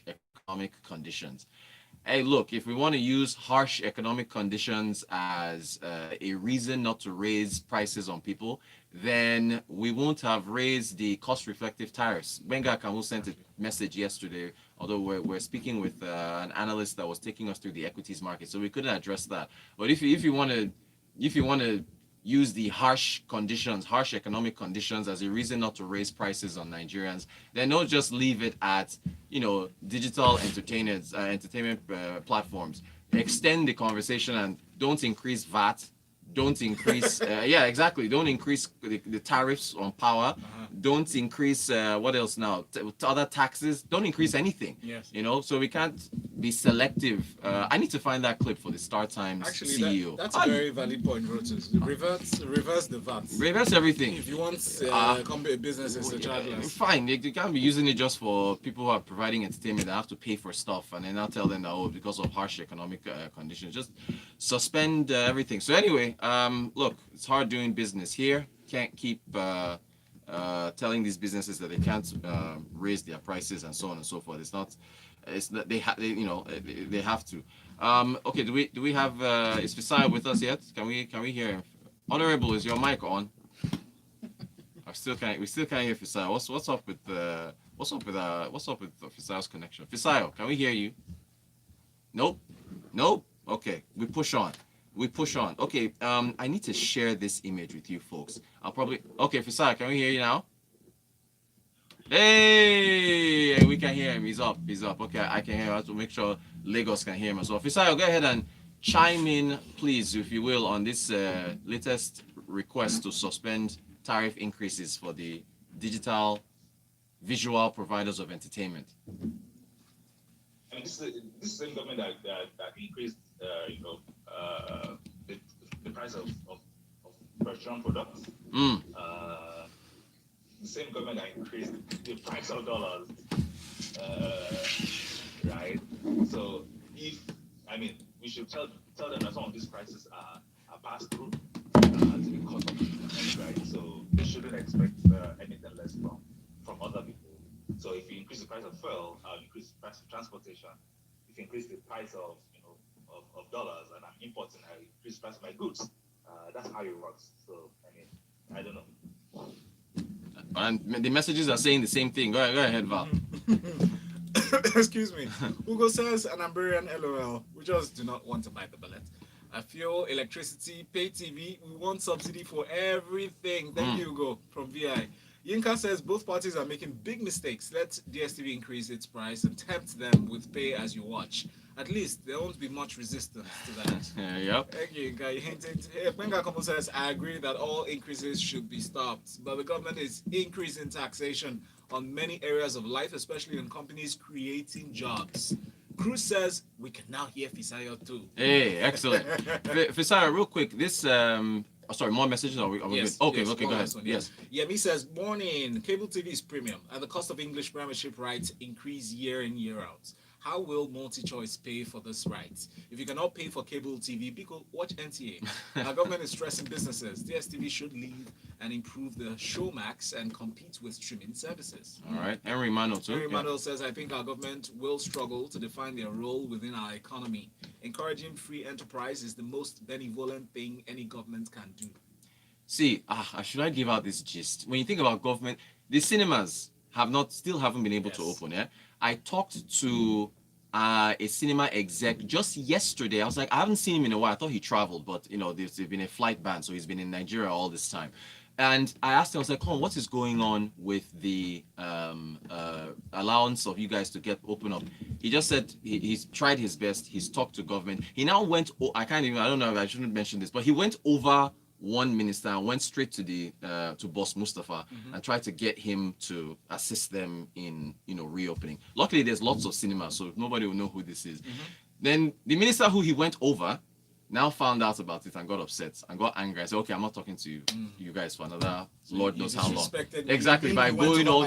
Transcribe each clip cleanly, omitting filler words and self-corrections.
economic conditions. Hey, look, if we want to use harsh economic conditions as a reason not to raise prices on people, then we won't have raised the cost reflective tariffs. Benga Kamu sent a message yesterday, although we're speaking with an analyst that was taking us through the equities market, so we couldn't address that. But if you want to use the harsh conditions, harsh economic conditions as a reason not to raise prices on Nigerians, then don't just leave it at, digital entertainment platforms. Extend the conversation and don't increase VAT. Don't increase, yeah, exactly. Don't increase the tariffs on power. Don't increase, what else now? Other taxes. Don't increase anything. Yes. So we can't be selective. I need to find that clip for the Star Times Actually, CEO. that's a very valid point, Rotus. Reverse the VAT. Reverse everything. If you want businesses to charge less. Fine, you can't be using it just for people who are providing entertainment that have to pay for stuff and then I'll tell them that, oh, because of harsh economic conditions, just suspend everything. So anyway, look, it's hard doing business here. Can't keep telling these businesses that they can't raise their prices and so on and so forth. It's not they have to. Okay, do we have is Fisaya with us yet? Can we hear him? Honorable, is your mic on? We still can't hear Fisaya. What's up with Fisaya's connection? Fisaya, can we hear you? Nope. Okay, we push on. Okay, I need to share this image with you folks. Okay, Fisaya, can we hear you now? Hey, we can hear him. He's up. Okay, I can hear him. I have to make sure Lagos can hear him as well. Fisayo, go ahead and chime in, please, if you will, on this latest request to suspend tariff increases for the digital visual providers of entertainment. I mean, this is the same government that increased, the price of petroleum products. The same government that increased the price of dollars, right? So we should tell them that some of these prices are passed through to the cost of living, right? So they shouldn't expect anything less from other people. So if you increase the price of fuel, increase the price of transportation. If you increase the price of dollars, and I'm importing, I increase the price of my goods. That's how it works. So I don't know. And the messages are saying the same thing. Go ahead, Val. Excuse me. Hugo says, an Amberian LOL. We just do not want to bite the bullet. Fuel, electricity, pay TV. We want subsidy for everything. Thank you, Hugo, from VI. Yinka says both parties are making big mistakes. Let DSTV increase its price and tempt them with pay as you watch. At least there won't be much resistance to that. Yep. Thank you, Yinka. You hinted. Benga Kombo says, I agree that all increases should be stopped, but the government is increasing taxation on many areas of life, especially in companies creating jobs. Cruz says, we can now hear Fisayo too. Hey, excellent. Fisayo, real quick, this sorry, more messages? Are we yes, good? Okay, yes, go ahead. One, yes. Yemi says, morning, cable TV is premium and the cost of English premiership rights increase year in, year out. How will multi-choice pay for this right? If you cannot pay for cable TV, people watch NTA. Our government is stressing businesses. DSTV should lead and improve the Showmax and compete with streaming services. All right. Henry Manuel too. Henry Manuel says, I think our government will struggle to define their role within our economy. Encouraging free enterprise is the most benevolent thing any government can do. See, should I give out this gist? When you think about government, the cinemas still haven't been able to open. Yeah, I talked to a cinema exec just yesterday. I was like, I haven't seen him in a while. I thought he traveled, but there's been a flight ban, so he's been in Nigeria all this time. And I asked him, I was like, "Come on, what is going on with the allowance of you guys to open up?" He just said he's tried his best. He's talked to government. He now went. I don't know if I shouldn't mention this, but he went over one minister and went straight to Boss Mustafa and tried to get him to assist them in reopening. Luckily, there's lots of cinemas, so nobody will know who this is. Then the minister who he went over now found out about it and got upset and got angry. I said, okay, I'm not talking to you guys for another Lord knows how long. Exactly, by going over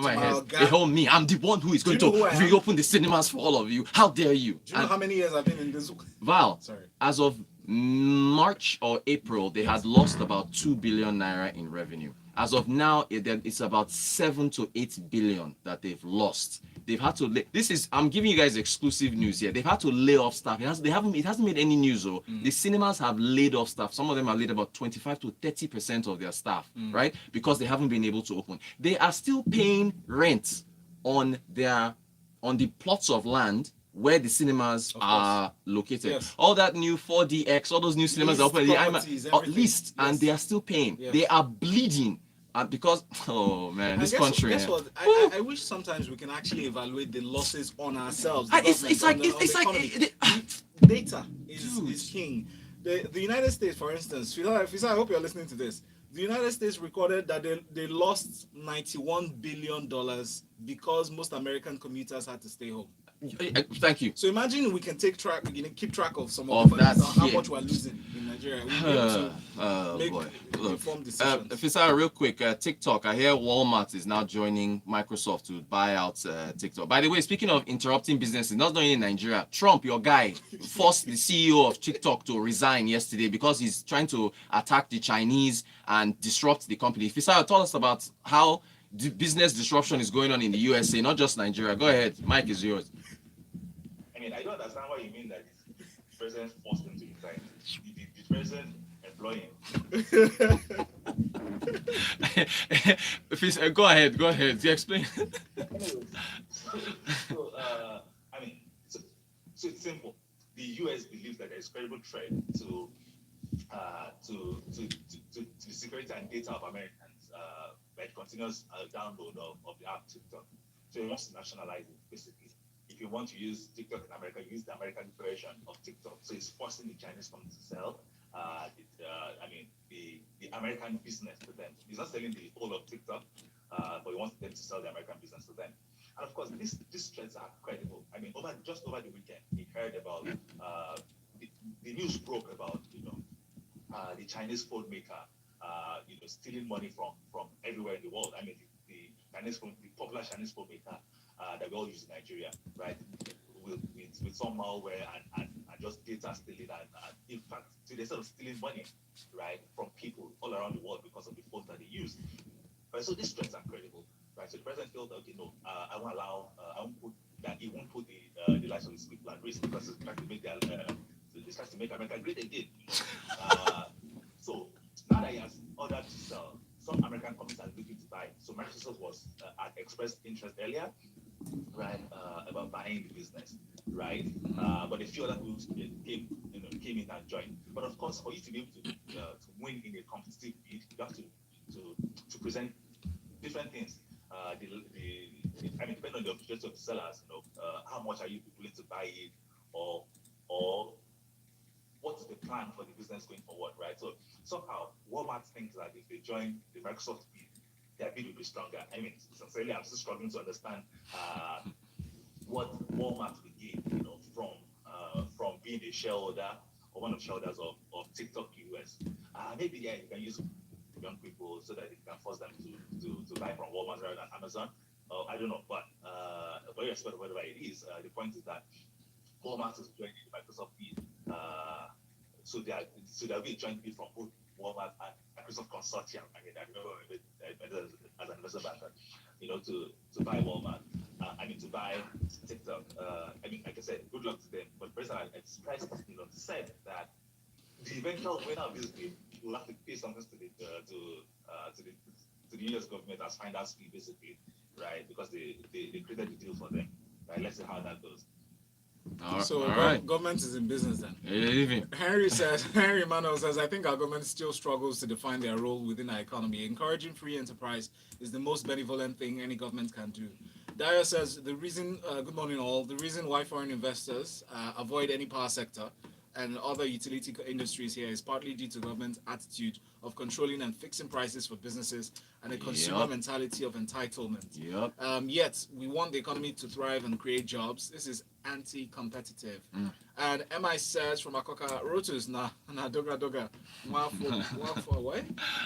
my head. They told me, I'm the one who is going to reopen the cinemas for all of you. How dare you? Do you know how many years I've been in this? Val, as of March or April, they had lost about 2 billion naira in revenue. As of now, it's about 7 to 8 billion that they've lost. They've had to. This is. I'm giving you guys exclusive news here. They've had to lay off staff. It hasn't made any news. Though the cinemas have laid off staff. Some of them have laid about 25 to 30% of their staff, right? Because they haven't been able to open. They are still paying rent on the plots of land where the cinemas are located. Yes. All that new 4DX, all those new cinemas Leased are open. properties, everything. Leased, and Yes. they are still paying. Yes. They are bleeding. Because oh man, And this guess, country. guess eh. what? I wish sometimes we can actually evaluate the losses on ourselves. It's like Data is king. The United States, for instance, Fisa, I hope you're listening to this. The United States recorded that they lost $91 billion because most American commuters had to stay home. Thank you. So imagine we can keep track of some Of of that, how yeah. much we're losing in Nigeria. We'll be able to make Boy. Look, informed decisions. Fisa, real quick, TikTok. I hear Walmart is now joining Microsoft to buy out TikTok. By the way, speaking of interrupting businesses, not only in Nigeria, Trump, your guy, forced the CEO of TikTok to resign yesterday because he's trying to attack the Chinese and disrupt the company. Fisa, tell us about how the business disruption is going on in the USA, not just Nigeria. Go ahead, Mike is yours. I mean, I don't understand what you mean that the president forced him to resign. The president employ him. Fisa, go ahead. You explain. Anyways, I mean, so it's simple. The US believes that there is credible threat to the security and data of Americans by continuous download of the app TikTok. So it wants to nationalize it, basically. If you want to use TikTok in America, use the American version of TikTok. So it's forcing the Chinese company to sell the American business to them. He's not selling the whole of TikTok, but he wants them to sell the American business to them. And of course, these threats are credible. I mean, just over the weekend, we heard about the news broke about the Chinese phone maker stealing money from everywhere in the world. I mean, the popular Chinese phone maker that we all use in Nigeria, right? With some malware and just data stealing and in fact, they're sort of stealing money, right, from people all around the world because of the phones that they use. Right, so these threats are credible, right? So the president felt, okay, no, I won't allow, he won't put the lives of his people at risk because it's trying to make America great again. So now that he has ordered to sell, some American companies are looking to buy. So Microsoft had expressed interest earlier, right, about buying the business, right? But a few other groups came in and joined. But of course, for you to be able to win in a competitive bid, you have to present different things. Depending on the objectives of the sellers, how much are you willing to buy it, or what's the plan for the business going forward, right? So somehow Walmart thinks that if they join the Microsoft bid, their bid will be stronger. I mean, sincerely, I'm still struggling to understand what Walmart will gain, from being a shareholder or one of the shareholders of TikTok US. Maybe you can use young people so that you can force them to buy from Walmart rather than Amazon. I don't know, but irrespective of whatever it is, the point is that Walmart is joining the Microsoft bid. So there'll be a joint bid from both Walmart and Microsoft Consortium. I mean, I don't know as an investment banker, to buy Walmart. To buy TikTok. Like I said, good luck to them. But President expressed, said that the eventual winner of this bid will have to pay something to the US government as finder's fee, basically, right? Because they created the deal for them. Right? Let's see how that goes. Government is in business then. Yeah, Henry Manuel says, I think our government still struggles to define their role within our economy. Encouraging free enterprise is the most benevolent thing any government can do. Daya says, good morning all, the reason why foreign investors avoid any power sector and other utility industries here is partly due to government's attitude of controlling and fixing prices for businesses and a consumer mentality of entitlement. Yet, we want the economy to thrive and create jobs. This is anti-competitive. And MI says from Akoka, Rotus, doga. What?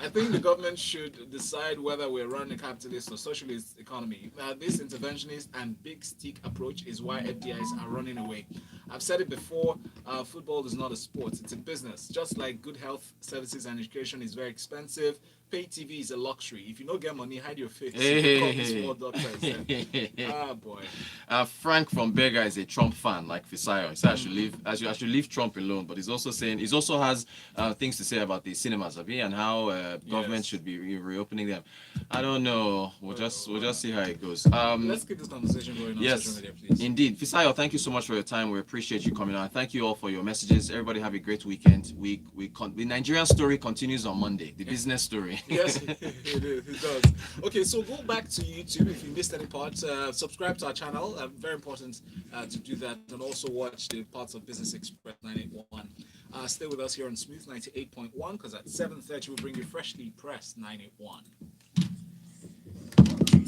I think the government should decide whether we're running a capitalist or socialist economy. This interventionist and big stick approach is why FDIs are running away. I've said it before, football is not a sport, it's a business. Just like good health services and education is very expensive, pay TV is a luxury. If you don't get money, hide your face. Hey. Call the small doctor. Ah, boy. Frank from Berger is a Trump fan, like Fisayo. He said I should leave Trump alone. But he's also saying he also has things to say about the cinemas, Abi, and how government should be reopening them. I don't know. We'll just see how it goes. Let's keep this conversation going on social media, please. Indeed. Fisayo, thank you so much for your time. We appreciate you coming on. Thank you all for your messages. Everybody have a great weekend. The Nigerian story continues on Monday. The business story. Yes, it does. Okay, so go back to YouTube if you missed any part. Subscribe to our channel. Very important to do that, and also watch the parts of Business Express 981. Stay with us here on Smooth 98.1 because at 7:30 we'll bring you freshly pressed 981.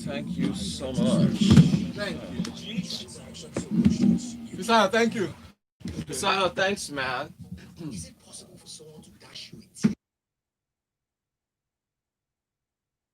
Thank you so much. Thank you. Fisayo, thank you. Fisayo, thanks, man.